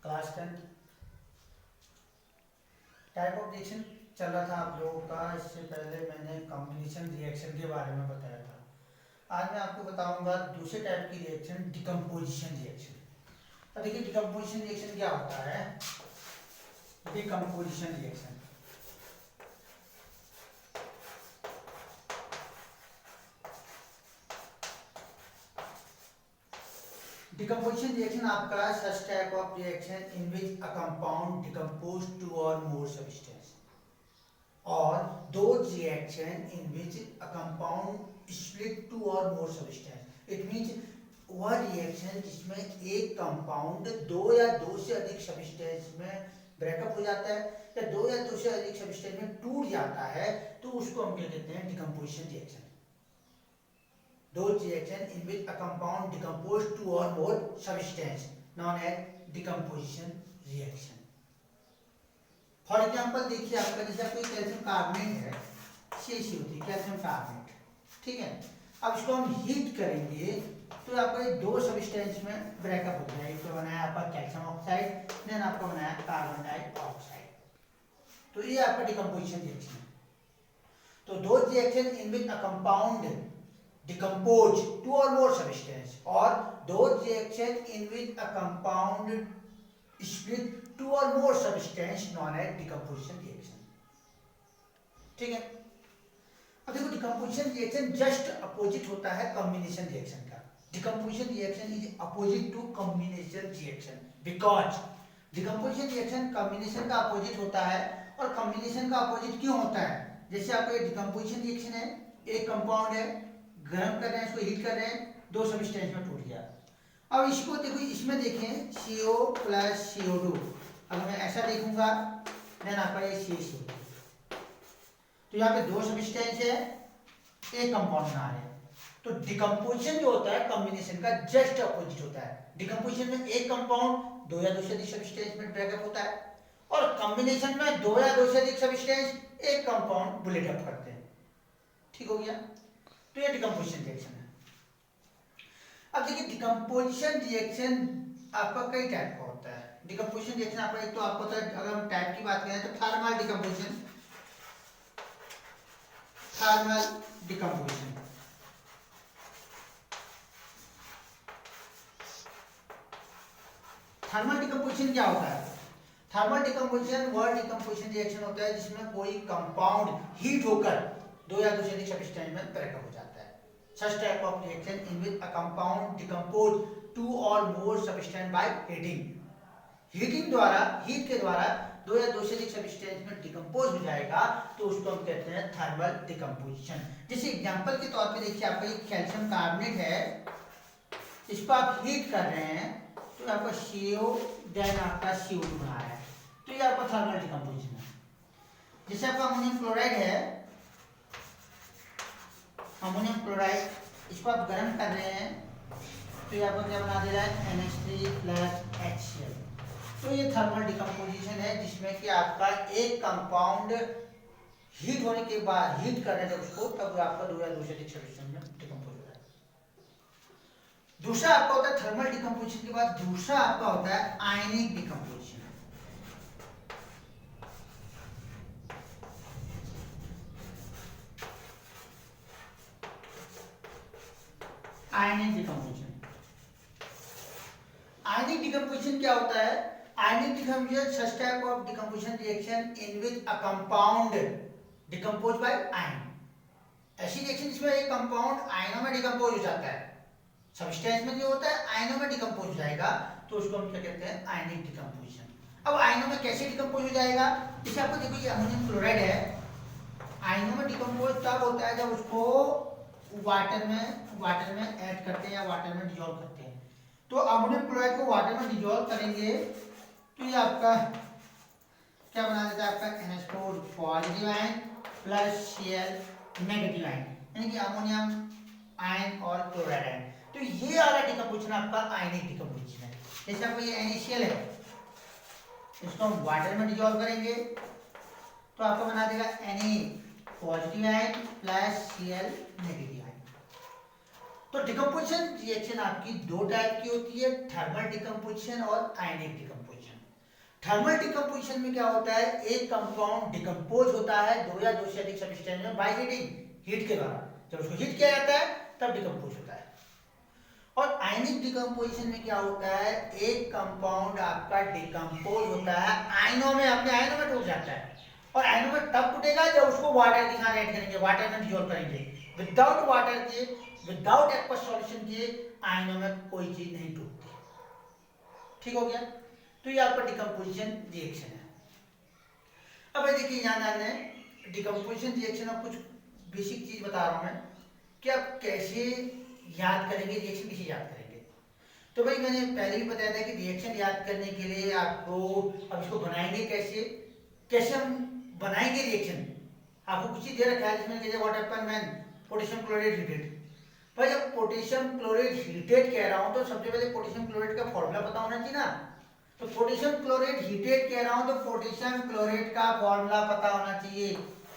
Class 10 type of reaction चल रहा था आप लोगों का। इससे पहले मैंने कॉम्बिनेशन रिएक्शन के बारे में बताया था। आज मैं आपको बताऊंगा दूसरे टाइप की रिएक्शन, डिकम्पोजिशन रिएक्शन। अब देखिए डिकम्पोजिशन रिएक्शन क्या होता है। डिकम्पोजिशन रिएक्शन डिकम्पोजिशन रिएक्शन आपका such type of reaction in which a compound decompose two और more substance or those reaction in which a compound split two or more substance. It means वह reaction जिसमें एक compound दो या दो से अधिक सब्सटेंस में ब्रेकअप हो जाता है या दो या दो से अधिक सब्सटेंस में टूट जाता है, तो उसको हम क्या कहते हैं, decomposition reaction. Those reaction in which a compound decompose two or more substance known as decomposition reaction. For example देखिए आपका जैसे कोई कैल्शियम कार्बोनेट है, CaC होती है कैल्शियम कार्बोनेट, ठीक है। अब इसको हम हीट करेंगे तो आपका ये दो सब्सटेंस में ब्रेकअप हो गया। एक तो बनाया आपका कैल्शियम ऑक्साइड, देन आपका बनाया कार्बन डाइऑक्साइड। तो ये आपका डिकम्पोजिशन रिएक्शन है। तो दो reaction in which a compound decompose two or more substance or those reaction in which a compound split two or more substance known as decomposition reaction, ठीक है। अब देखो डिकम्पोजिशन रिएक्शन जस्ट अपोजिट होता है combination reaction का। Decomposition reaction is opposite to combination reaction because decomposition reaction combination का opposite होता है। और कॉम्बिनेशन का अपोजिट क्यों होता है? जैसे आपका ये डिकम्पोजिशन रिएक्शन है, एक कंपाउंड है, गर्म कर रहे हैं, इसको हीट कर रहे हैं, दो सब्सटेंस में टूट गया। अब इसको देखो, इसमें देखें CO प्लस CO2, अगर मैं ऐसा देखूंगा देन आपका ये CaCO2, तो यहाँ पे दो सब्सटेंस है, एक कंपाउंड बना रहे हैं। तो डिकम्पोजिशन जो होता है कॉम्बिनेशन का जस्ट अपोजिट होता है। डिकम्पोजिशन में एक कंपाउंड दो या दो से अधिक सब्सटेंस में ब्रेकअप होता है, और कॉम्बिनेशन में दो या दो से अधिक सब्सटेंस एक कंपाउंड बुलेट अप करते हैं। ठीक हो गया? तो ये डिकम्पोजिशन रिएक्शन है। अब देखिए डिकम्पोजिशन रिएक्शन आपका कई टाइप का होता है। डिकम्पोजिशन रिएक्शन आपका एक तो आपको होता है, अगर हम टाइप की बात करें तो thermal decomposition. Thermal decomposition thermal decomposition क्या होता है? थर्मल डिकम्पोजिशन वह डिकम्पोजिशन रिएक्शन होता है जिसमें कोई कंपाउंड हीट होकर दो या दो से अधिक सब्सटेंस में ब्रेकअप हो जाता है। Such type of reaction in which a compound decompose two or more substance by heating. Heating द्वारा, हीट के द्वारा दो या दो से अधिक सब्सटेंस में डिकम्पोज हो जाएगा, तो उसको हम कहते हैं थर्मल डिकम्पोजिशन। जैसे एग्जांपल के तौर पे देखिए आपका एक कैल्शियम कार्बोनेट है, इसको आप हीट कर रहे हैं तो आपका CO देन आपका CO2 बना रहा है, तो ये आपका थर्मल डिकम्पोजिशन है। जैसे आपका अमोनियम क्लोराइड है, अमोनियम क्लोराइड, इसको आप गर्म कर रहे हैं तो ये आपको क्या बना दे रहा है, NH3 प्लस HCl। तो ये थर्मल डिकम्पोजिशन है जिसमें कि आपका एक कंपाउंड हीट होने के बाद, हीट कर रहे थे उसको, तब आपका दो या दो से अधिक सब्सटेंस में डिकम्पोज हो रहा है। दूसरा आपका होता है थर्मल डिकम्पोजिशन के बाद दूसरा आपका होता है ionic decomposition. Ionic decomposition, ionic decomposition क्या होता है? Ionic decomposition such type of decomposition reaction in which a compound decompose by ion. ऐसी रिएक्शन जिसमें एक कंपाउंड आयनों में डिकम्पोज हो जाता है, सब्सटेंस में जो होता है आयनों में डिकम्पोज हो जाएगा, तो उसको हम क्या कहते हैं, आयनिक डिकम्पोजिशन। अब आयनों में कैसे डिकम्पोज हो जाएगा? जैसे आपको देखो ये अमोनियम क्लोराइड है, आयनों में डिकम्पोज तब होता है जब उसको वाटर में ऐड करते हैं या वाटर में डिसॉल्व करते हैं। तो अमोनियम क्लोराइड को वाटर में डिसॉल्व करेंगे तो ये आपका क्या बना देता है, आपका NH4 positive ion plus Cl negative ion, यानी कि अमोनियम आयन और क्लोराइड आयन। तो ये वाला डिकम्पोजिशन आपका आयनिक डिकम्पोजिशन है। जैसे आपको ये NaCl है, इसको हम वाटर में डिसॉल्व करेंगे तो आपको बना देगा Na positive ion plus Cl negative ion. तो डिकम्पोजिशन रिएक्शन आपकी दो टाइप की होती है, थर्मल डिकम्पोजिशन और आयनिक डिकम्पोजिशन। थर्मल डिकम्पोजिशन में क्या होता है, एक कंपाउंड डिकम्पोज होता है दो या दो से अधिक सब्सटेंस में बाय हीटिंग, हीट के द्वारा। जब उसको हीट किया जाता है तब डिकम्पोज होता है। और आयनिक डिकम्पोजिशन में क्या होता है, एक कंपाउंड आपका डिकम्पोज होता है आयनों में, अपने आयनों में टूट जाता है। और आयनों में तब टूटेगा जब उसको वाटर के साथ ऐड करेंगे, वाटर में डिसॉल्व करेंगे। विदाउट वाटर के, विदाउट एक्वस सॉल्यूशन के आयनों में कोई चीज नहीं टूटती। ठीक हो गया। तो ये आपका डिकम्पोजिशन रिएक्शन है। अब देखिए यहाँ ध्यान दें, डिकम्पोजिशन रिएक्शन में कुछ बेसिक चीज बता रहा हूं मैं कि आप कैसे याद करेंगे, रिएक्शन कैसे याद करेंगे। तो भाई मैंने पहले भी बताया था कि रिएक्शन याद करने के लिए आपको, अब इसको बनाएंगे कैसे, कैसे हम बनाएंगे रिएक्शन। आपको कुछ ही दे रखा है जिसमें कहते हैं what happen when potassium chloride heated. भाई जब पोटेशियम क्लोराइड हीटेड कह रहा हूं तो सबसे पहले पोटेशियम क्लोराइड का फॉर्मूला पता होना चाहिए ना। तो पोटेशियम क्लोराइड हीटेड कह रहा हूं तो पोटेशियम क्लोराइड का फॉर्मूला पता होना चाहिए,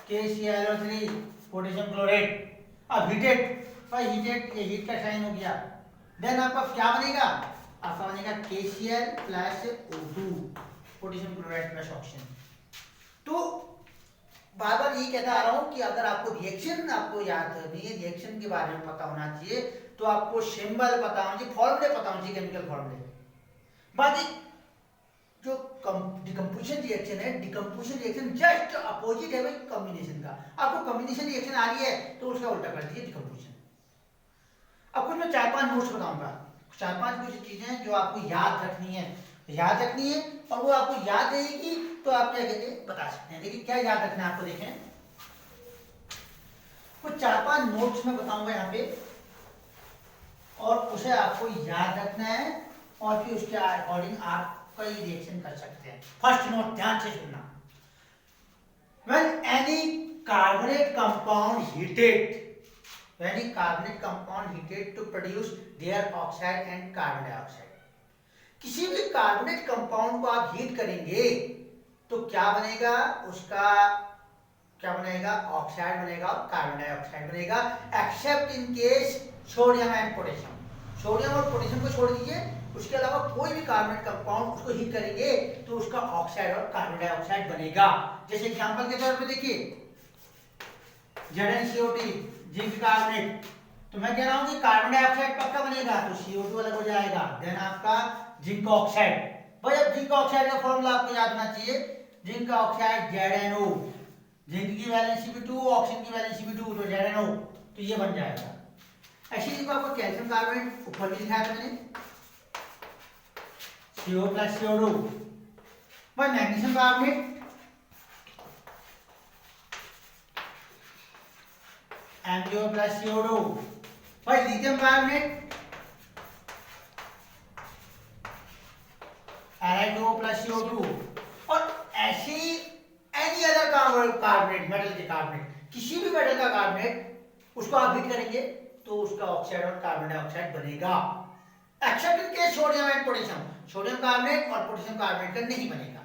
KClO3 पोटेशियम क्लोराइड। अब हीटेड, भाई हीटेड, ये हीट का साइन हो गया। देन आपका क्या बनेगा, आपका बनेगा KCl plus O2 potassium chloride plus oxygen. तो बार बार यही कहता आ रहा हूं कि अगर आपको रिएक्शन आपको याद करनी है, रिएक्शन के बारे में पता होना चाहिए, तो आपको सिंबल पता होना चाहिए, फॉर्मूले पता होना चाहिए, केमिकल फॉर्मूले। बाकी जो डिकम्पोजिशन रिएक्शन है, डिकम्पोजिशन रिएक्शन जस्ट अपोजिट है भाई कॉम्बिनेशन का। आपको कॉम्बिनेशन रिएक्शन आ रही है तो उसका उल्टा कर दीजिए डिकम्पोजिशन। अब कुछ मैं 4-5 नोट्स बताऊंगा, 4-5 कुछ चीजें जो आपको याद रखनी है, याद रखनी है, और वो आपको याद रहेगी तो आप क्या कहते हैं बता सकते हैं। देखिए क्या याद रखना है आपको, देखें कुछ 4-5 नोट्स में बताऊंगा यहाँ पे, और उसे आपको याद रखना है और फिर उसके अकॉर्डिंग आप कई रिएक्शन कर सकते हैं। फर्स्ट नोट ध्यान से सुनना, when any carbonate compound heated, when any carbonate compound heated to produce their oxide and carbon dioxide, किसी भी कार्बोनेट कंपाउंड को आप हीट करेंगे तो क्या बनेगा, उसका क्या बनेगा, ऑक्साइड बनेगा और कार्बन डाइऑक्साइड बनेगा, accept in case sodium and potassium. Sodium और पोटेशियम को छोड़ दीजिए, उसके अलावा कोई भी कार्बोनेट कंपाउंड उसको हीट करेंगे तो उसका ऑक्साइड और कार्बन डाइऑक्साइड बनेगा। जैसे एग्जांपल के तौर पे देखिए ZnCO2 जिंक कार्बोनेट, तो मैं कह रहा हूं कि कार्बन डाइऑक्साइड पक्का बनेगा तो CO2 अलग हो जाएगा, देन आपका जिंक ऑक्साइड। भाई अब जिंक ऑक्साइड का फॉर्मूला आपको याद होना चाहिए, जिंक ऑक्साइड ZnO, जिंक की वैलेंसी भी 2, ऑक्सीजन की वैलेंसी भी 2, तो ZnO, तो ये बन जाएगा। ऐसे ही आपको कैल्शियम कार्बोनेट ऊपर भी लिखा था मैंने, CO प्लस CO2। भाई magnesium carbonate MgO plus CO2। भाई lithium carbonate Ni2O plus CO2। और ऐसे ही एनी अदर कार्बोनेट, मेटल के कार्बोनेट, किसी भी मेटल का कार्बोनेट उसको आप हीट करेंगे तो उसका ऑक्साइड और कार्बन डाइऑक्साइड बनेगा, accept in case sodium and potassium. Sodium carbonate और पोटेशियम कार्बोनेट का नहीं बनेगा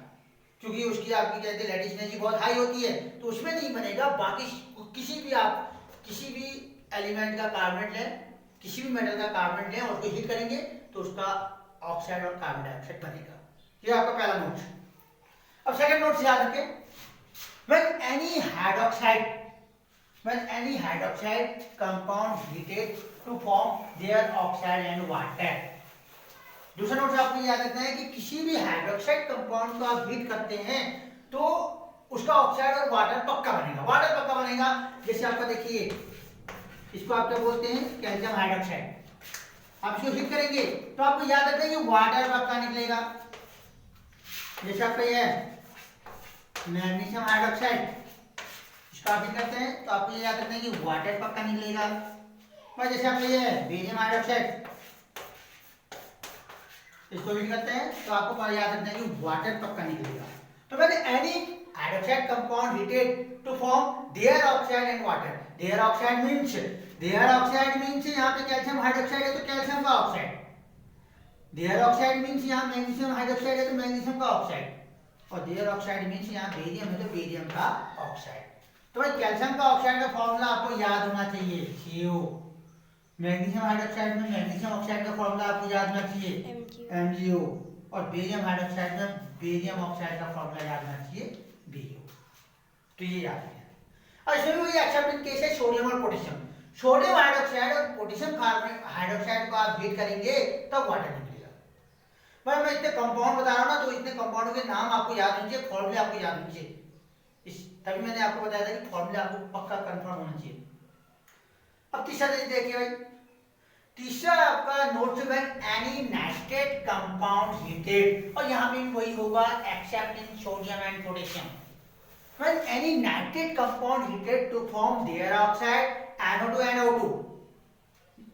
क्योंकि उसकी आपकी कहते हैं लैटिस एनर्जी बहुत हाई होती है, तो उसमें नहीं बनेगा। बाकी किसी भी आप किसी भी एलिमेंट का कार्बोनेट लें, किसी भी मेटल का कार्बोनेट लें और उसको हीट करेंगे तो उसका ऑक्साइड और कार्बन डाइऑक्साइड बनेगा। ये आपका पहला नोट। अब सेकंड नोट याद रखें, when any hydroxide compound heated to form their oxide and water। दूसरा नोट आपको याद रखना है कि किसी भी हाइड्रोक्साइड कंपाउंड को आप हीट करते हैं तो उसका ऑक्साइड और वाटर पक्का बनेगा, वाटर पक्का बनेगा। जैसे आपका देखिए इसको आप क्या बोलते हैं, कैल्शियम हाइड्रोक्साइड। आप इसको हीट करेंगे तो आपको याद रखना है कि वाटर पक्का निकलेगा। जैसे आपका ये मैग्नीशियम हाइड्रोक्साइड, इसको आप हीट करते हैं तो आपको ये याद रखना है कि वाटर पक्का निकलेगा। और जैसे आपका ये बेरियम हाइड्रोक्साइड, इसको हीट करते हैं तो आपको याद रखना है कि वाटर पक्का निकलेगा। तो मैंने any hydroxide compound heated to form their oxide and water. Their oxide means यहाँ पे कैल्शियम हाइड्रोक्साइड है तो कैल्शियम का ऑक्साइड, देयर ऑक्साइड मींस यहाँ मैग्नीशियम हाइड्रोक्साइड है तो मैग्नीशियम का ऑक्साइड, और देयर ऑक्साइड मींस यहाँ बेरियम है तो बेरियम का ऑक्साइड। तो भाई कैल्शियम का ऑक्साइड का फॉर्मूला आपको याद होना चाहिए CO। मैग्नीशियम हाइड्रोक्साइड में मैग्नीशियम ऑक्साइड का फॉर्मूला आपको याद होना चाहिए MgO। और बेरियम हाइड्रोक्साइड में बेरियम ऑक्साइड का फॉर्मूला याद होना चाहिए BU। तो ये याद है। और इसमें भी एक्सेप्टेड केस है सोडियम और पोटेशियम। सोडियम हाइड्रोक्साइड और पोटेशियम हाइड्रोक्साइड को आप हीट करेंगे तब वाटर निकलेगा। भाई मैं इतने कंपाउंड बता रहा हूँ ना, तो इतने कंपाउंडों के नाम आपको याद होने चाहिए, फॉर्मूले आपको याद होने चाहिए। तभी मैंने आपको बताया था कि फॉर्मूला आपको पक्का कंफर्म होना चाहिए। अब तीसरा देखिए भाई, तीसरा आपका नोट से एनी नाइट्रेट कंपाउंड हीटेड, और यहाँ पे वही होगा accept in sodium and potassium. When any nitrate compound heated to form their oxide NO2 and O2,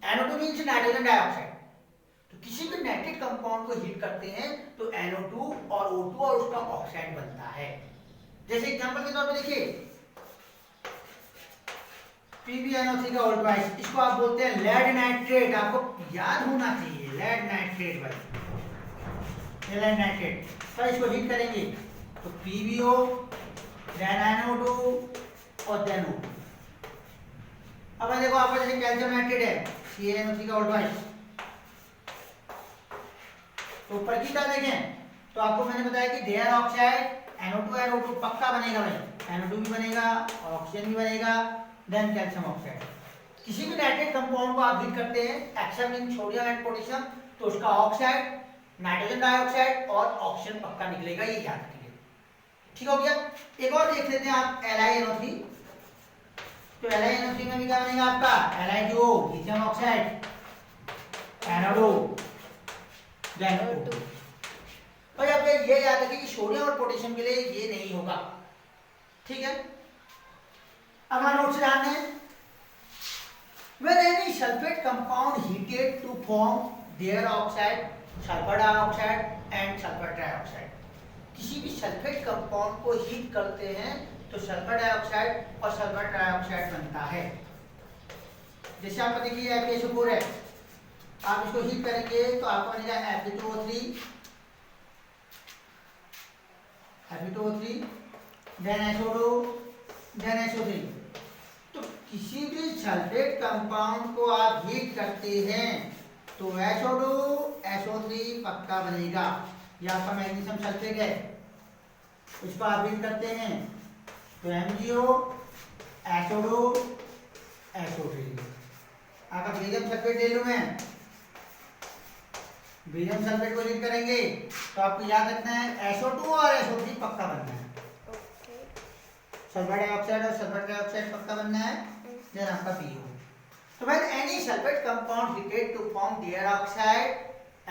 NO2 means nitrogen dioxide. तो किसी भी नाइट्रेट कंपाउंड को हीट करते हैं तो NO2 और O2 और उसका ऑक्साइड बनता है। जैसे एग्जांपल के तौर पे देखिए PbNO3 का ऑल्टवाइस, इसको आप बोलते हैं लेड नाइट्रेट। आपको याद होना चाहिए लेड नाइट्रेट भाई, लेड नाइट्रेट। तो इसको हीट करेंगे तो PbO then NO2 और then O2। अब देखो आपका जैसे कैल्शियम नाइट्रेट है CaNO3 का ऑल्टवाइस, तो ऊपर की तरह देखें तो आपको मैंने बताया कि देयर ऑक्साइड NO2 और O2 पक्का बनेगा भाई, NO2 भी बनेगा और ऑक्सीजन भी बनेगा, देन कैल्शियम ऑक्साइड। किसी भी नाइट्रेट कंपाउंड को आप हीट करते हैं accept in sodium and potassium, तो उसका ऑक्साइड नाइट्रोजन डाइऑक्साइड और ऑक्सीजन पक्का निकलेगा, ये याद रखिए। ठीक हो गया। एक और देख लेते हैं आप LiNO3। तो LiNO3 में भी क्या बनेगा आपका LiGO lithium oxide NO2 then O2। और अब ये याद रखिए कि सोडियम और पोटेशियम के लिए ये नहीं होगा। ठीक है, अब हमारा नोट से ध्यान दें, when any sulfate compound heated to form their oxide sulfur dioxide and sulfur trioxide, किसी भी सल्फेट कंपाउंड को हीट करते हैं तो सल्फर डाइऑक्साइड और सल्फर ट्राइऑक्साइड बनता है। जैसे आप देखिए FeSO4 है, आप इसको हीट करेंगे तो आपको बनेगा Fe2O3 then SO2 then SO3। तो किसी भी सल्फेट कंपाउंड को आप हीट करते हैं तो SO2 SO3 पक्का बनेगा। ये आपका मैग्नीशियम सल्फेट है, उसको आप हीट करते हैं तो MgO SO2 SO3। आपका बेरियम सल्फेट ले लूं मैं, बेरियम सल्फेट को हीट करेंगे तो आपको याद रखना है SO2 और SO3 पक्का बनना है। सल्फर डाइऑक्साइड और सल्फर ट्राइऑक्साइड पक्का बनना है, देन आपका PO। तो when any sulphate compound heated to form their oxide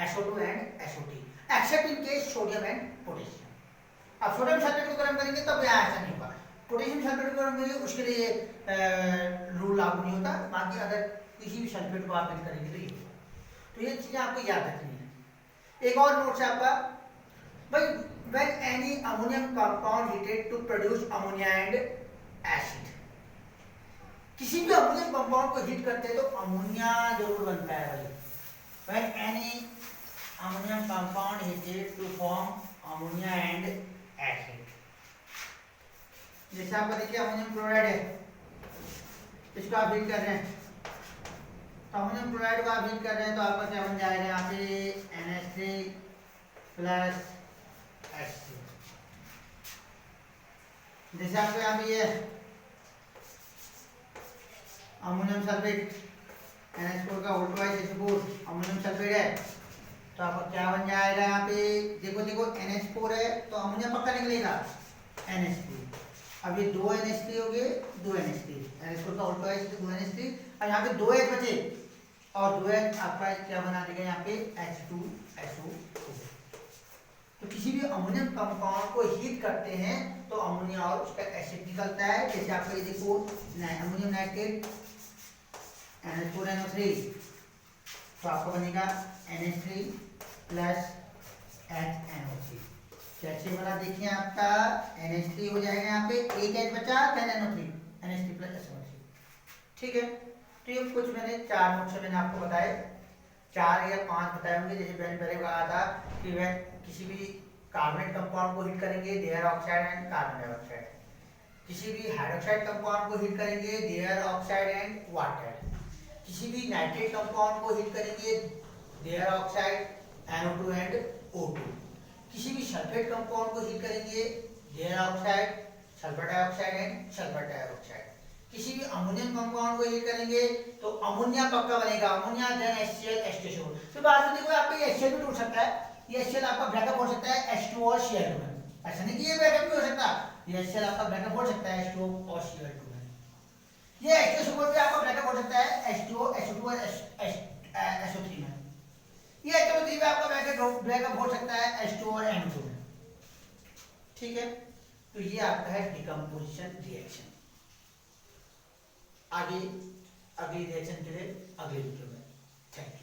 SO2 and SO3 except in case sodium and potassium. अब सोडियम सल्फेट को गर्म करेंगे तब यहाँ ऐसा नहीं होगा, पोटेशियम सल्फेट को गर्म करेंगे उसके लिए रूल लागू नहीं होता, बाकी अगर किसी भी सल्फेट को आप हीट करेंगे तो ये होगा। तो ये चीजें आपको याद रखनी है। एक और नोट है आपका भाई, when any ammonium compound heated to produce ammonia and acid, किसी भी अमोनियम कंपाउंड को हीट करते हैं तो अमोनिया जरूर बनता है भाई। When any ammonium compound heated to form ammonia and acid, जैसे आपका देखिए अमोनियम क्लोराइड है, इसको आप हीट कर रहे हैं तो अमोनियम क्लोराइड को आप हीट कर रहे हैं तो आपका क्या बन जाएगा यहाँ पे NH3 प्लस H3। जैसे आपको यहाँ पे ये अमोनियम सल्फेट NH4 का ऑल्टवाइस SO4 अमोनियम सल्फेट है, तो आपका क्या बन जाएगा यहाँ पे देखो NH4 है तो अमोनिया पक्का निकलेगा NH3। अब ये 2 NH3 हो गए, 2 NH3 NH4 का ऑल्टवाइस 2 NH3, और यहाँ पे 2 H बचे और 2 H आपका क्या बना देगा यहाँ पे H2SO4। तो किसी भी अमोनियम कंपाउंड को हीट करते हैं तो अमोनिया और उसका एसिड निकलता है। जैसे आपका ये देखो अमोनियम नाइट्रेट NH4NO3, तो आपका बनेगा NH3 प्लस HNO3। कैसे बना देखिए आपका NH3 हो जाएगा यहाँ पे, एक H बचा then NO3 NH3 plus SO3। ठीक है, तो ये कुछ मैंने 4 नोट से मैंने आपको बताए, 4 या 5 बताए होंगे। जैसे पहले कहा था कि वह किसी भी कार्बोनेट कंपाउंड को हीट करेंगे their oxide and carbon dioxide, किसी भी हाइड्रोक्साइड कंपाउंड को हीट करेंगे देयर ऑक्साइड एंड वाटर, किसी भी नाइट्रेट कंपाउंड को हीट करेंगे their oxide NO2 and O2। किसी भी सल्फेट कंपाउंड को हीट करेंगे, their oxide, sulphur dioxide and sulphur dioxide. किसी भी अमोनियम कंपाउंड को हीट करेंगे तो अमोनिया पक्का बनेगा, अमोनिया देन HCl H2SO। फिर बात में देखो आपका ये HCl भी टूट सकता है, ये HCl आपका ब्रेकअप हो सकता है H2 और Cl2 में। ऐसा नहीं कि ये ब्रेकअप भी हो सकता, ये HCl आपका ब्रेकअप हो सकता है H2 और Cl2 में। ये H2SO भी आपका ब्रेकअप हो सकता है H2 SO2 और SO3 में। ये HO3 में आपका ब्रेकअप हो सकता है H2 और N2 में। ठीक है, तो ये आपका है डिकम्पोजिशन रिएक्शन। आगे अगली रिएक्शन के लिए अगले वीडियो में। Thank you.